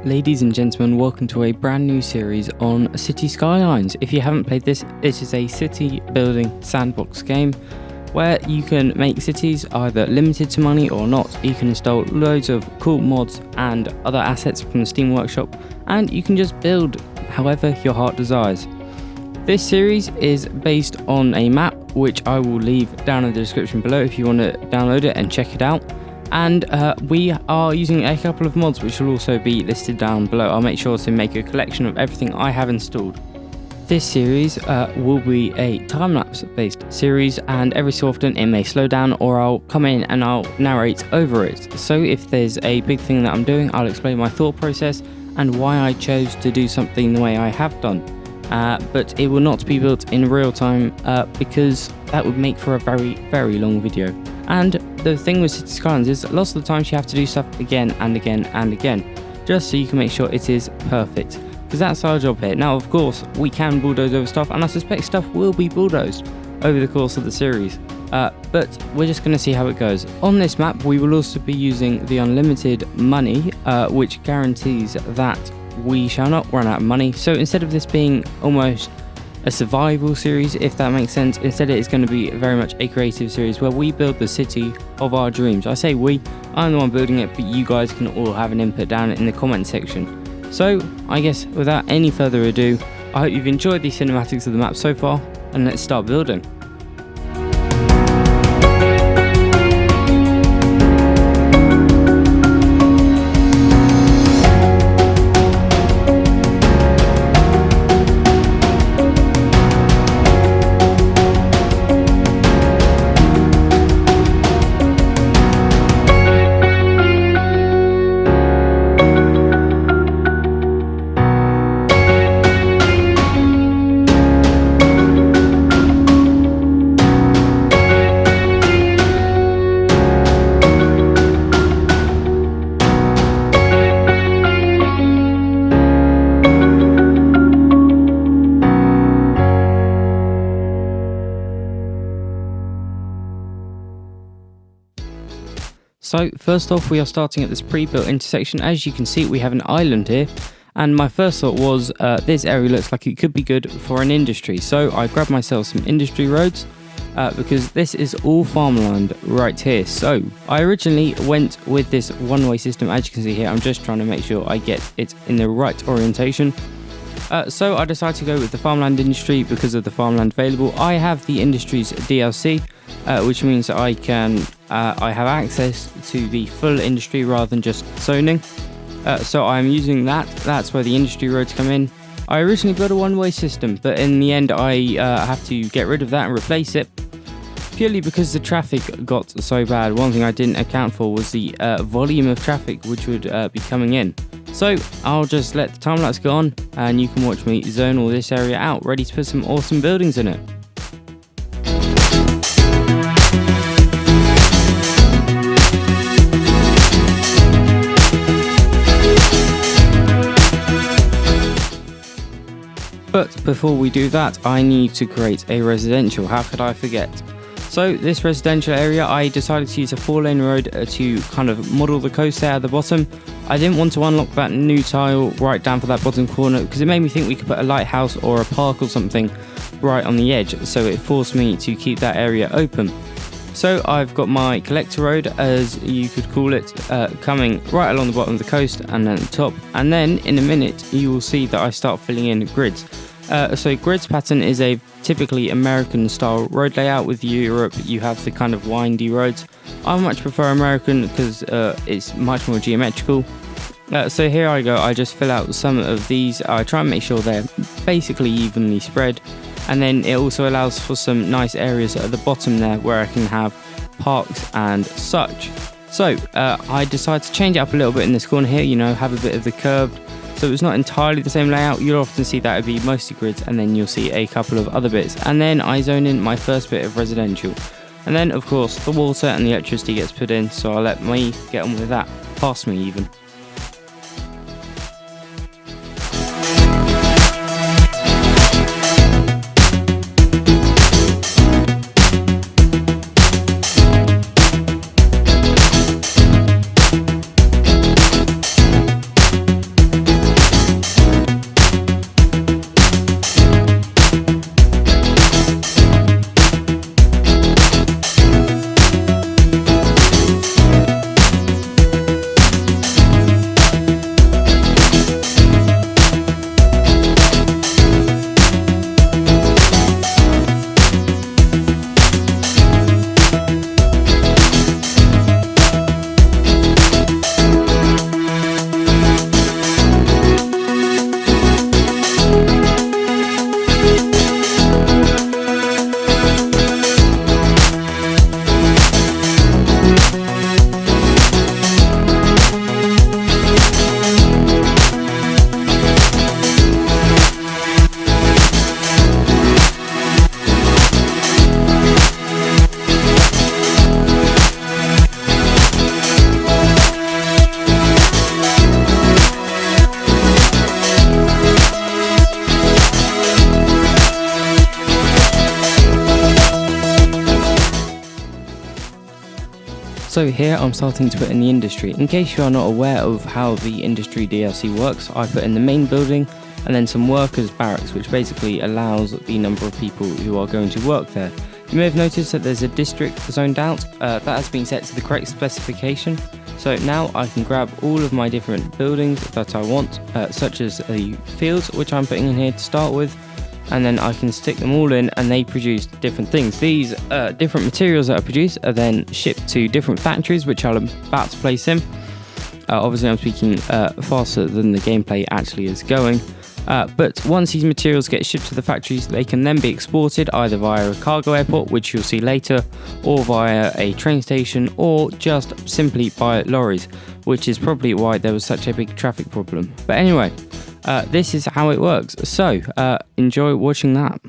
Ladies and gentlemen, welcome to a brand new series on City Skylines. If you haven't played this, it is a city building sandbox game where you can make cities either limited to money or not. You can install loads of cool mods and other assets from the Steam Workshop, and you can just build however your heart desires. This series is based on a map which I will leave down in the description below if you want to download it and check it out. And we are using a couple of mods which will also be listed down below. I'll make sure to make a collection of everything I have installed. This series will be a time-lapse based series, and every so often it may slow down or I'll come in and I'll narrate over it. So if there's a big thing that I'm doing, I'll explain my thought process and why I chose to do something the way I have done. But it will not be built in real time because that would make for a very, very long video. And the thing with City Skylines is lots of the times you have to do stuff again and again and again, just so you can make sure it is perfect, because that's our job here. Now, of course, we can bulldoze over stuff, and I suspect stuff will be bulldozed over the course of the series, but we're just going to see how it goes. On this map, we will also be using the unlimited money, which guarantees that we shall not run out of money. So instead of this being almost a survival series, if that makes sense, instead it is going to be very much a creative series where we build the city of our dreams. I say we, I'm the one building it, but you guys can all have an input down in the comment section. So I guess without any further ado, I hope you've enjoyed the cinematics of the map so far, and let's start building. So first off, we are starting at this pre-built intersection. As you can see, we have an island here, and my first thought was this area looks like it could be good for an industry. So I grabbed myself some industry roads because this is all farmland right here. So I originally went with this one-way system. As you can see here, I'm just trying to make sure I get it in the right orientation. So I decided to go with the farmland industry because of the farmland available. I have the industries DLC, which means I have access to the full industry rather than just zoning. So I'm using that. That's where the industry roads come in. I originally built a one-way system, but in the end I have to get rid of that and replace it, purely because the traffic got so bad. One thing I didn't account for was the volume of traffic which would be coming in. So I'll just let the time-lapse go on, and you can watch me zone all this area out, ready to put some awesome buildings in it. But before we do that, I need to create a residential. How could I forget? So this residential area, I decided to use a 4-lane road to kind of model the coast there at the bottom. I didn't want to unlock that new tile right down for that bottom corner because it made me think we could put a lighthouse or a park or something right on the edge. So it forced me to keep that area open. So I've got my collector road, as you could call it, coming right along the bottom of the coast and then the top. And then in a minute, you will see that I start filling in grids. So grids pattern is a typically American style road layout. With Europe, you have the kind of windy roads. I much prefer American because it's much more geometrical. So here I go, I just fill out some of these. I try and make sure they're basically evenly spread. And then it also allows for some nice areas at the bottom there where I can have parks and such. So I decided to change it up a little bit in this corner here, you know, have a bit of the curved. So it's not entirely the same layout. You'll often see that it'd be mostly grids, and then you'll see a couple of other bits. And then I zone in my first bit of residential. And then, of course, the water and the electricity gets put in, so I'll let me get on with that. Past me, even. So here I'm starting to put in the industry. In case you are not aware of how the industry DLC works, I put in the main building and then some workers barracks, which basically allows the number of people who are going to work there. You may have noticed that there's a district zoned out, that has been set to the correct specification. So now I can grab all of my different buildings that I want, such as the fields, which I'm putting in here to start with, and then I can stick them all in and they produce different things. These different materials that are produced are then shipped to different factories, which I'm about to place in. Obviously I'm speaking faster than the gameplay actually is going. But once these materials get shipped to the factories, they can then be exported either via a cargo airport, which you'll see later, or via a train station, or just simply by lorries, which is probably why there was such a big traffic problem. But anyway, this is how it works. So enjoy watching that.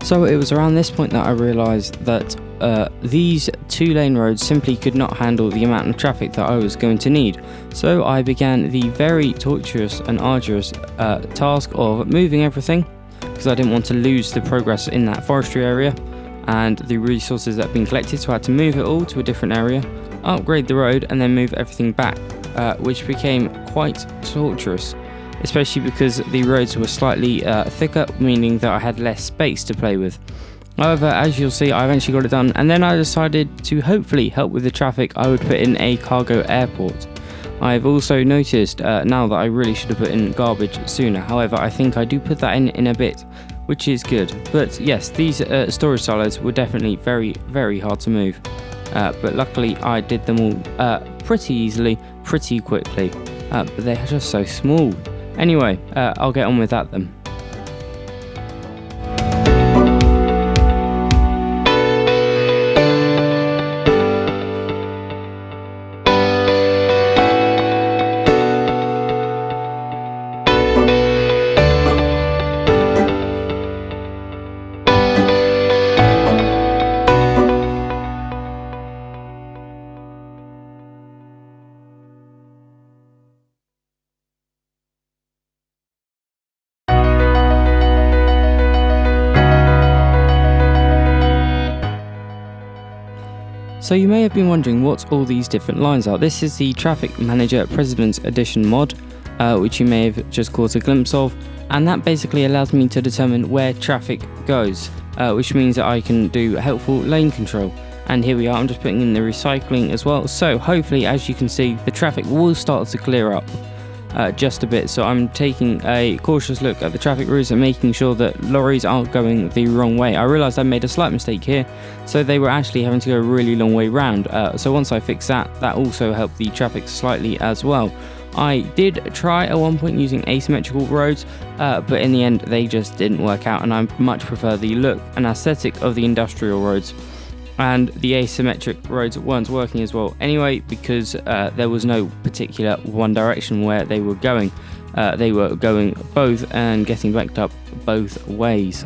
So it was around this point that I realised that these 2-lane roads simply could not handle the amount of traffic that I was going to need. So I began the very torturous and arduous task of moving everything, because I didn't want to lose the progress in that forestry area and the resources that had been collected, so I had to move it all to a different area, upgrade the road and then move everything back, which became quite torturous. Especially because the roads were slightly thicker, meaning that I had less space to play with. However, as you'll see, I eventually got it done, and then I decided to hopefully help with the traffic, I would put in a cargo airport. I've also noticed now that I really should have put in garbage sooner. However, I think I do put that in a bit, which is good. But yes, these storage silos were definitely very, very hard to move. But luckily I did them all pretty easily, pretty quickly. But they're just so small. Anyway, I'll get on with that then. So you may have been wondering what all these different lines are. This is the Traffic Manager President's Edition mod, which you may have just caught a glimpse of, and that basically allows me to determine where traffic goes, which means that I can do helpful lane control. And here we are, I'm just putting in the recycling as well, so hopefully, as you can see, the traffic will start to clear up. just a bit. So I'm taking a cautious look at the traffic routes and making sure that lorries aren't going the wrong way. I realised I made a slight mistake here, so they were actually having to go a really long way round. So once I fixed that, that also helped the traffic slightly as well. I did try at one point using asymmetrical roads, but in the end they just didn't work out, and I much prefer the look and aesthetic of the industrial roads. And the asymmetric roads weren't working as well anyway, because there was no particular one direction where they were going. They were going both and getting backed up both ways.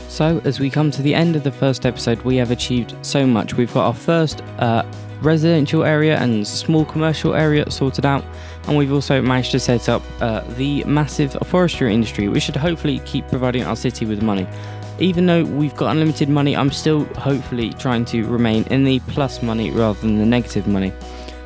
So, as we come to the end of the first episode, we have achieved so much. We've got our first residential area and small commercial area sorted out, and we've also managed to set up the massive forestry industry, which should hopefully keep providing our city with money. Even though we've got unlimited money, I'm still hopefully trying to remain in the plus money rather than the negative money.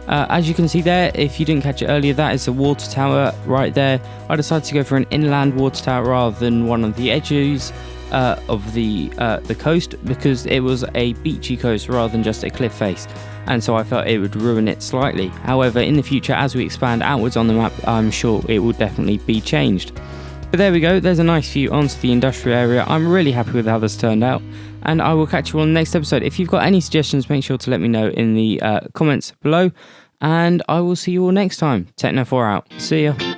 As you can see there, if you didn't catch it earlier, that is a water tower right there. I decided to go for an inland water tower rather than one of the edges of the coast, because it was a beachy coast rather than just a cliff face, and so I felt it would ruin it slightly. However, in the future, as we expand outwards on the map, I'm sure it will definitely be changed. But there we go, there's a nice view onto the industrial area. I'm really happy with how this turned out, and I will catch you on the next episode. If you've got any suggestions, make sure to let me know in the comments below, and I will see you all next time. Techno4 out. See ya.